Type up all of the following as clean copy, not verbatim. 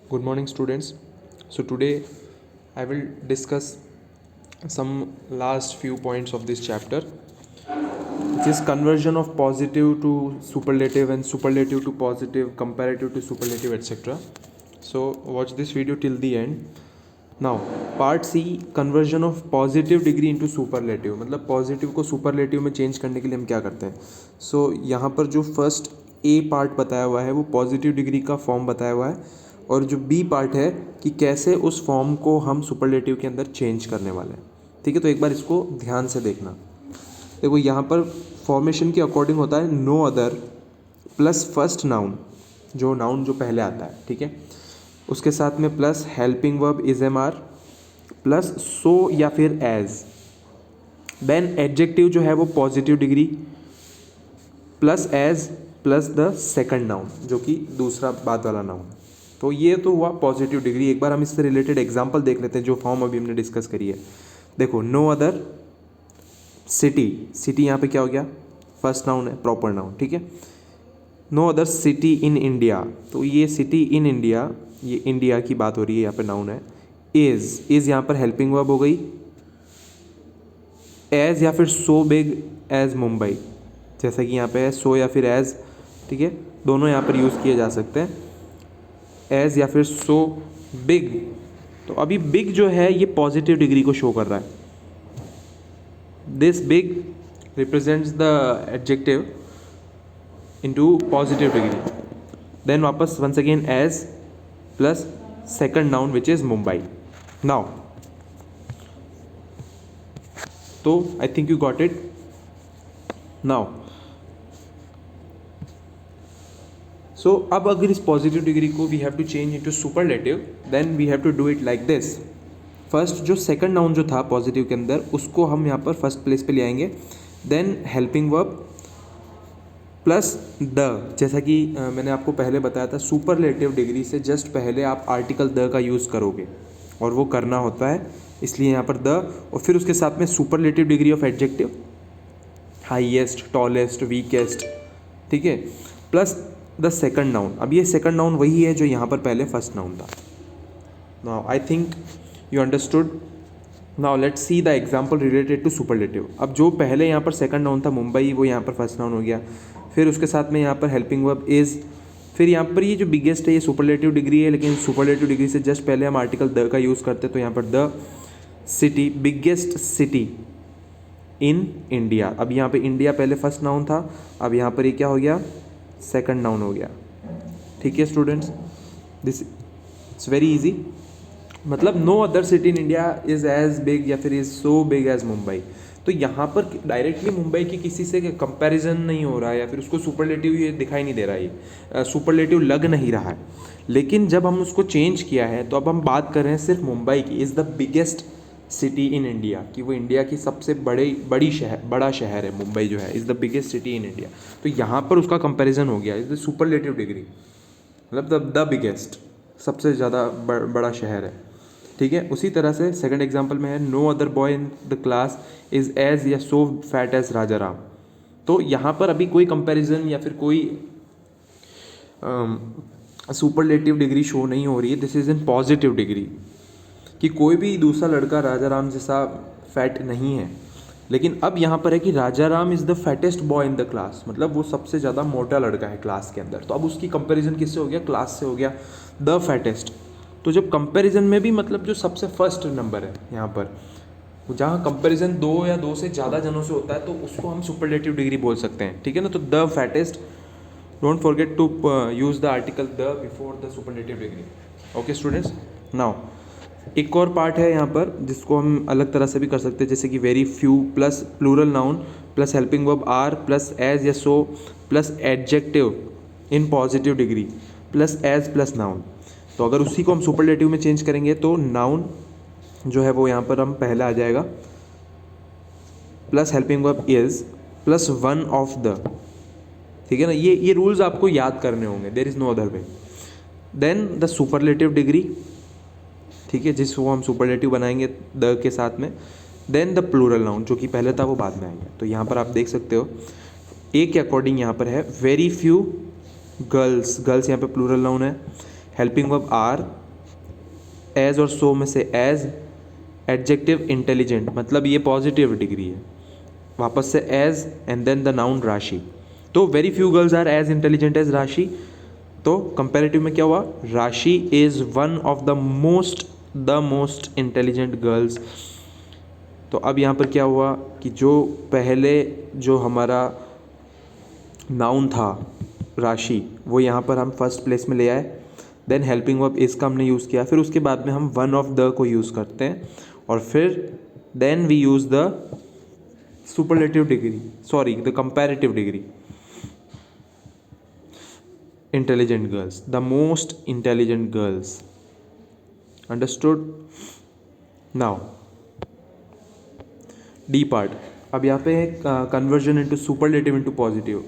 Good morning, students. So today I will discuss some last few points of this chapter, which is conversion of positive to superlative and superlative to positive, comparative to superlative, etc. So watch this video till the end. Now part C, conversion of positive degree into superlative. मतलब positive को superlative में change करने के लिए हम क्या करते हैं. So यहाँ पर जो first A part बताया हुआ है वो पॉजिटिव डिग्री का फॉर्म बताया हुआ है, और जो बी पार्ट है कि कैसे उस फॉर्म को हम सुपरलेटिव के अंदर चेंज करने वाले हैं. ठीक है, तो एक बार इसको ध्यान से देखना. देखो यहाँ पर फॉर्मेशन के अकॉर्डिंग होता है no other plus first noun, जो नाउन जो पहले आता है. ठीक है, उसके साथ में plus helping verb is am are plus so या फिर एज. देन एडजेक्टिव जो है वो positive degree plus as plus the second noun जो कि दूसरा बाद वाला नाउन. तो ये तो हुआ पॉजिटिव डिग्री. एक बार हम इससे रिलेटेड एग्जांपल देख लेते हैं जो फॉर्म अभी हमने डिस्कस करी है. देखो नो अदर सिटी, सिटी यहाँ पे क्या हो गया, फर्स्ट नाउन है, प्रॉपर नाउन. ठीक है, no other city in India, तो ये सिटी इन इंडिया, ये इंडिया की बात हो रही है, यहाँ पे नाउन है. इज यहाँ पर हेल्पिंग वर्ब हो गई. एज या फिर सो बिग एज मुंबई, जैसा कि यहाँ पे है सो या फिर एज. ठीक है, दोनों यहाँ पर यूज़ किए जा सकते हैं, एज या फिर सो बिग. तो अभी बिग जो है ये पॉजिटिव डिग्री को शो कर रहा है. This big represents the adjective into positive degree. Then वापस once again as plus second noun which is Mumbai. Now तो I think you got it. Now so अब अगर इस पॉजिटिव डिग्री को we have to change into superlative, then we have to do it like this. First जो second noun जो था positive के अंदर उसको हम यहाँ पर फर्स्ट प्लेस पे ले आएंगे. Then helping verb plus the, जैसा कि मैंने आपको पहले बताया था सुपरलेटिव डिग्री से जस्ट पहले आप आर्टिकल द का यूज़ करोगे और वो करना होता है, इसलिए यहाँ पर द. और फिर उसके साथ में superlative degree of adjective highest, tallest, weakest. ठीक है, प्लस द सेकंड नाउन. अब ये सेकंड नाउन वही है जो यहाँ पर पहले फर्स्ट नाउन था. Now I think you understood. Now let's see the example related to superlative. अब जो पहले यहाँ पर सेकंड नाउन था मुंबई, वो यहाँ पर फर्स्ट नाउन हो गया. फिर उसके साथ में यहाँ पर हेल्पिंग वर्ब इज़. फिर यहाँ पर ये जो बिगेस्ट है ये सुपरलेटिव डिग्री है, लेकिन सुपरलेटिव डिग्री से जस्ट पहले हम आर्टिकल द का यूज़ करते, तो यहाँ पर the city, biggest city in India. अब यहाँ पे इंडिया पहले फर्स्ट नाउन था, अब यहाँ पर ये क्या हो गया, सेकंड नाउन हो गया. ठीक है students, this it's very easy. मतलब no other city in India is as big या फिर is so big as Mumbai. तो यहाँ पर डायरेक्टली मुंबई की किसी से कंपैरिजन नहीं हो रहा है, या फिर उसको सुपरलेटिव ये दिखाई नहीं दे रहा है, ये सुपरलेटिव लग नहीं रहा है. लेकिन जब हम उसको चेंज किया है तो अब हम बात कर रहे हैं सिर्फ मुंबई की, is the biggest city in India, कि वो इंडिया की सबसे बड़ा शहर है मुंबई जो है, is the biggest city in India. तो यहाँ पर उसका कंपैरिजन हो गया, इज़ द सुपरलेटिव डिग्री, मतलब द बिगेस्ट, सबसे ज़्यादा बड़ा शहर है. ठीक है, उसी तरह से सेकंड एग्जांपल में है no other boy in the class is as या so fat as Raja Ram. तो यहाँ पर अभी कोई कंपैरिजन या फिर कोई सुपरलेटिव डिग्री शो नहीं हो रही है. This is in positive degree, कि कोई भी दूसरा लड़का राजा राम जैसा फैट नहीं है. लेकिन अब यहाँ पर है कि Raja Ram is the fattest boy in the class, मतलब वो सबसे ज़्यादा मोटा लड़का है क्लास के अंदर. तो अब उसकी कंपैरिजन किससे हो गया, क्लास से हो गया, द फैटेस्ट. तो जब कंपैरिजन में भी मतलब जो सबसे फर्स्ट नंबर है यहाँ पर, जहाँ कंपैरिजन दो या दो से ज़्यादा जनों से होता है, तो उसको हम सुपरलेटिव डिग्री बोल सकते हैं. ठीक है ना, तो the fattest, don't forget to use the article the before the superlative degree. Okay students. Now एक और पार्ट है यहाँ पर जिसको हम अलग तरह से भी कर सकते हैं, जैसे कि very few plus plural noun plus helping verb are plus as या so plus adjective in positive degree plus as plus noun. तो अगर उसी को हम सुपरलेटिव में चेंज करेंगे तो नाउन जो है वो यहाँ पर हम पहला आ जाएगा plus helping verb is plus one of the. ठीक है ना, ये रूल्स आपको याद करने होंगे, there is no other way. Then the superlative degree, ठीक है, जिसको हम सुपरलेटिव बनाएंगे द के साथ में. देन द प्लूरल नाउन जो कि पहले था वो बाद में आएंगे. तो यहाँ पर आप देख सकते हो ए के अकॉर्डिंग यहाँ पर है वेरी फ्यू गर्ल्स, गर्ल्स यहाँ पे प्लूरल नाउन है. हेल्पिंग वर्ब आर, एज और सो में से एज, एडजेक्टिव इंटेलिजेंट, मतलब ये पॉजिटिव डिग्री है, वापस से as and then the noun Rashi. तो very few girls are as intelligent as Rashi, तो कंपैरेटिव में क्या हुआ, Rashi is one of the most intelligent girls. तो अब यहाँ पर क्या हुआ कि जो पहले जो हमारा नाउन था राशि, वो यहाँ पर हम फर्स्ट प्लेस में ले आए, देन हेल्पिंग वर्ब इज का हमने यूज़ किया, फिर उसके बाद में हम वन ऑफ द को यूज़ करते हैं, और फिर then we use the superlative degree, sorry the comparative degree, intelligent girls, the most intelligent girls. Understood? Now D part, अब यहाँ पे conversion into superlative into positive,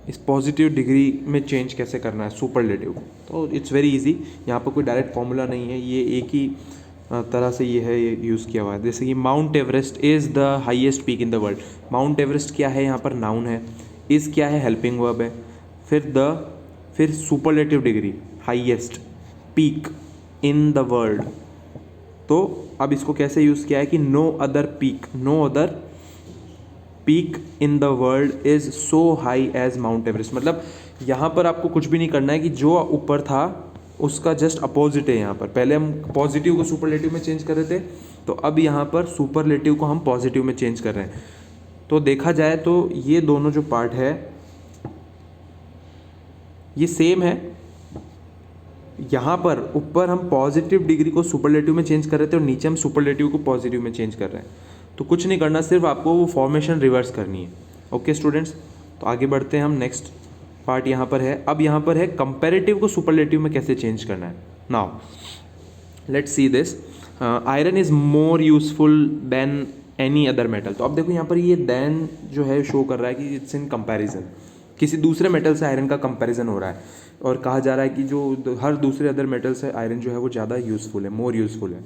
इस पॉजिटिव डिग्री में चेंज कैसे करना है सुपरलेटिव। तो इट्स वेरी इजी, यहाँ पर कोई डायरेक्ट फॉर्मूला नहीं है, ये एक ही तरह से ये है, ये यूज़ किया हुआ है। जैसे कि mount Everest is the highest peak in the world, mount Everest क्या है, यहाँ पर नाउन है, इज़ क्या है, हेल्पिंग वर्ब है, फिर superlative degree highest, peak in the world. तो अब इसको कैसे यूज़ किया है कि no other peak in the world is so high as Mount Everest, मतलब यहाँ पर आपको कुछ भी नहीं करना है कि जो ऊपर था उसका जस्ट अपोजिट है। यहाँ पर पहले हम पॉजिटिव को सुपरलेटिव में चेंज कर रहे थे, तो अब यहाँ पर सुपरलेटिव को हम पॉजिटिव में चेंज कर रहे हैं। तो देखा जाए तो ये दोनों जो पार्ट है ये सेम है, यहाँ पर ऊपर हम पॉजिटिव डिग्री को सुपरलेटिव में चेंज कर रहे थे और नीचे हम सुपरलेटिव को पॉजिटिव में चेंज कर रहे हैं। तो कुछ नहीं करना, सिर्फ आपको वो फॉर्मेशन रिवर्स करनी है। ओके स्टूडेंट्स, तो आगे बढ़ते हैं हम, नेक्स्ट पार्ट यहाँ पर है। अब यहाँ पर है कंपैरेटिव को सुपरलेटिव में कैसे चेंज करना है। Now let's see this, iron is more useful than any other metal. तो अब देखो यहाँ पर ये देन जो है शो कर रहा है कि इट्स इन कंपैरिजन, किसी दूसरे मेटल से आयरन का कंपैरिजन हो रहा है और कहा जा रहा है कि जो हर दूसरे अदर मेटल से आयरन जो है वो ज़्यादा यूज़फुल है, मोर यूज़फुल है।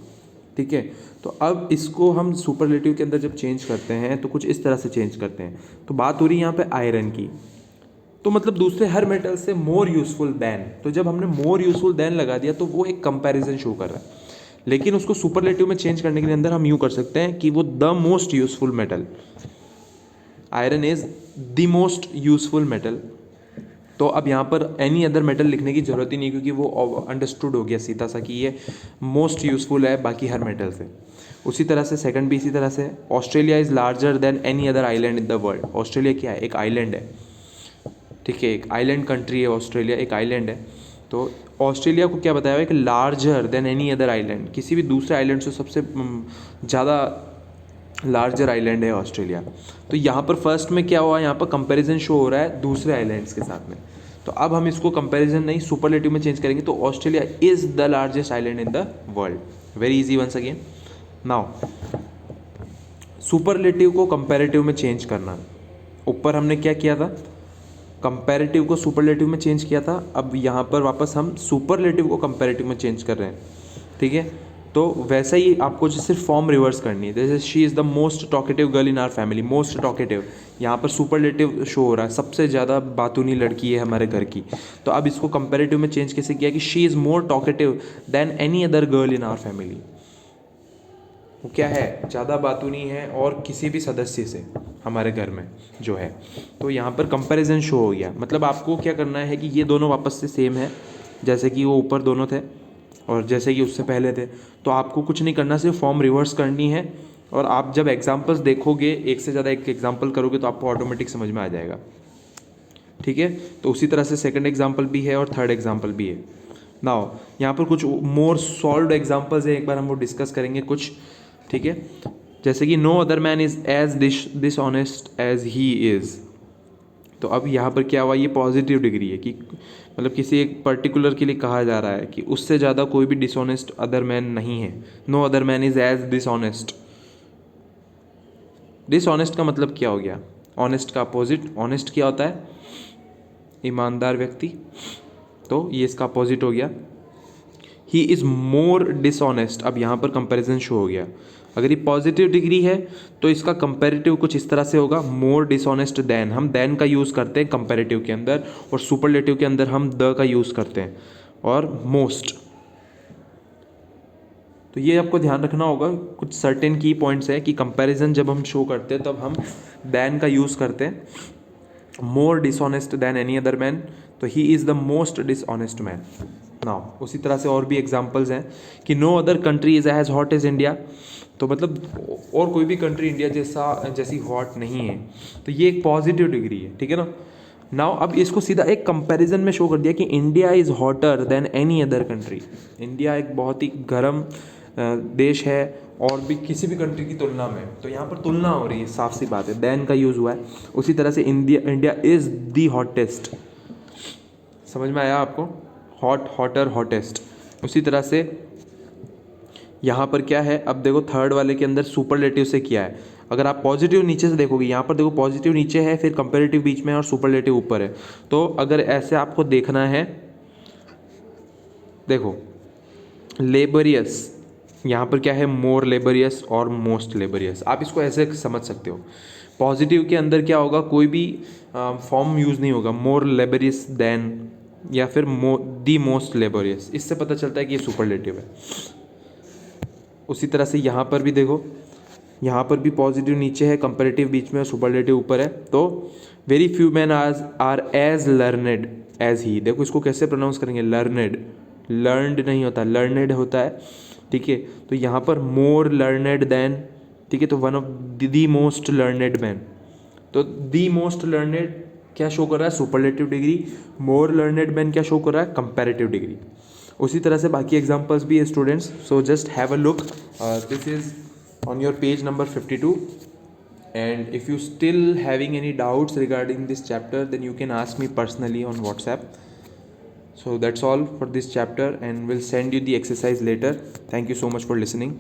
ठीक है, तो अब इसको हम सुपरलेटिव के अंदर जब चेंज करते हैं तो कुछ इस तरह से चेंज करते हैं। तो बात हो रही है यहाँ पे आयरन की, तो मतलब दूसरे हर मेटल से मोर यूज़फुल देन, तो जब हमने मोर यूज़फुल देन लगा दिया तो वो एक कंपैरिजन शो कर रहा है। लेकिन उसको सुपरलेटिव में चेंज करने के लिए अंदर हम यूँ कर सकते हैं कि वो the most useful metal, iron is the most useful metal. तो अब यहाँ पर एनी अदर मेटल लिखने की ज़रूरत ही नहीं, क्योंकि वो अंडरस्टूड हो गया सीधा सा कि ये मोस्ट यूज़फुल है बाकी हर मेटल से। उसी तरह से सेकंड भी इसी तरह से, Australia is larger than any other island in the world. Australia क्या है, एक आइलैंड है। ठीक है, एक आइलैंड कंट्री है ऑस्ट्रेलिया, एक आइलैंड है। तो ऑस्ट्रेलिया को क्या बताया हुआ है कि larger than any other island, किसी भी दूसरे आइलैंड से सबसे ज़्यादा लार्जर आइलैंड है ऑस्ट्रेलिया। तो यहाँ पर फर्स्ट में क्या हुआ, यहाँ पर कंपैरिजन शो हो रहा है दूसरे आइलैंड्स के साथ में। तो अब हम इसको कंपैरिजन नहीं सुपरलेटिव में चेंज करेंगे, तो Australia is the largest island in the world. Very easy once again. Now superlative को कंपैरेटिव में चेंज करना, ऊपर हमने क्या किया था, कंपैरेटिव को सुपरलेटिव में चेंज किया था। अब यहाँ पर वापस हम सुपरलेटिव को कंपैरेटिव में चेंज कर रहे हैं। ठीक है, तो वैसा ही आपको जो सिर्फ फॉर्म रिवर्स करनी है। जैसे she is the most talkative girl in our family, most talkative, यहाँ पर सुपरलेटिव शो हो रहा है, सबसे ज़्यादा बातूनी लड़की है हमारे घर की। तो अब इसको कंपैरेटिव में चेंज कैसे किया कि she is more talkative than any other girl in our family. वो क्या है, ज़्यादा बातूनी है और किसी भी सदस्य से हमारे घर में जो है। तो यहाँ पर कंपैरिजन शो हो गया। मतलब आपको क्या करना है कि ये दोनों वापस से सेम है, जैसे कि वो ऊपर दोनों थे और जैसे कि उससे पहले थे। तो आपको कुछ नहीं करना, सिर्फ फॉर्म रिवर्स करनी है। और आप जब एग्जाम्पल्स देखोगे, एक से ज़्यादा एक एग्जाम्पल करोगे तो आपको ऑटोमेटिक समझ में आ जाएगा। ठीक है, तो उसी तरह से सेकंड एग्जाम्पल भी है और थर्ड एग्जाम्पल भी है। नाउ यहाँ पर कुछ मोर सॉल्व्ड एग्जाम्पल्स है, एक बार हम वो डिस्कस करेंगे कुछ। ठीक है, जैसे कि no other man is as dishonest as he is. तो अब यहाँ पर क्या हुआ, ये पॉजिटिव डिग्री है कि मतलब किसी एक पर्टिकुलर के लिए कहा जा रहा है कि उससे ज़्यादा कोई भी डिसऑनेस्ट अदर मैन नहीं है। No other man is as dishonest. Dishonest का मतलब क्या हो गया, ऑनेस्ट का अपोजिट। ऑनेस्ट क्या होता है, ईमानदार व्यक्ति, तो ये इसका अपोजिट हो गया। ही इज़ मोर डिसऑनेस्ट, अब यहाँ पर कंपैरिजन शो हो गया। अगर ये पॉजिटिव डिग्री है तो इसका कंपैरेटिव कुछ इस तरह से होगा, मोर डिसऑनेस्ट देन। हम देन का यूज़ करते हैं कंपैरेटिव के अंदर, और सुपरलेटिव के अंदर हम द का यूज़ करते हैं, और मोस्ट। तो ये आपको ध्यान रखना होगा, कुछ सर्टेन की पॉइंट्स है कि कंपैरिजन जब हम शो करते हैं तब हम दैन का यूज़ करते हैं. More dishonest than any other man, तो he is the most dishonest man. Now उसी तरह से और भी एग्जांपल्स हैं कि no other country is as hot as India, तो मतलब और कोई भी कंट्री इंडिया जैसी हॉट नहीं है. तो ये एक पॉजिटिव डिग्री है, ठीक है ना. नाउ अब इसको सीधा एक कंपैरिजन में शो कर दिया कि India is hotter then any other country. India एक बहुत ही गर्म देश है और भी किसी भी कंट्री की तुलना में. तो यहाँ पर तुलना हो रही है, साफ सी बात है, देन का यूज़ हुआ है. उसी तरह से इंडिया इज़ दी हॉटेस्ट. समझ में आया आपको? Hot, hotter, hottest. उसी तरह से यहाँ पर क्या है, अब देखो थर्ड वाले के अंदर सुपरलेटिव से किया है. अगर आप पॉजिटिव नीचे से देखोगे, यहाँ पर देखो पॉजिटिव नीचे है, फिर कंपेरेटिव बीच में है और सुपरलेटिव ऊपर है. तो अगर ऐसे आपको देखना है, देखो लेबरियस, यहाँ पर क्या है, मोर लेबरियस और मोस्ट लेबरियस. आप इसको ऐसे समझ सकते हो. पॉजिटिव के अंदर क्या होगा, कोई भी फॉर्म यूज़ नहीं होगा, मोर लेबरियस देन या फिर दी मोस्ट लेबरियस. इससे पता चलता है कि ये सुपरलेटिव है. उसी तरह से यहाँ पर भी देखो, यहाँ पर भी पॉजिटिव नीचे है, कंपेरेटिव बीच में और सुपरलेटिव ऊपर है. तो very few man are as learned as he. देखो इसको कैसे प्रोनाउंस करेंगे, लर्नेड. लर्नड नहीं होता, लर्नेड होता है, ठीक है. तो यहाँ पर मोर लर्नेड देन, ठीक है. तो one of the most learned man. तो दी मोस्ट लर्नेड क्या शो कर रहा है, सुपरलेटिव डिग्री. मोर लर्नेड मैन क्या शो कर रहा है, कंपैरेटिव डिग्री. उसी तरह से बाकी एग्जांपल्स भी है students. So just have a look. This is on your page number 52, and if you still having any doubts regarding this chapter, then you can ask me personally on WhatsApp. So that's all for this chapter, and we'll send you the exercise later. Thank you so much for listening.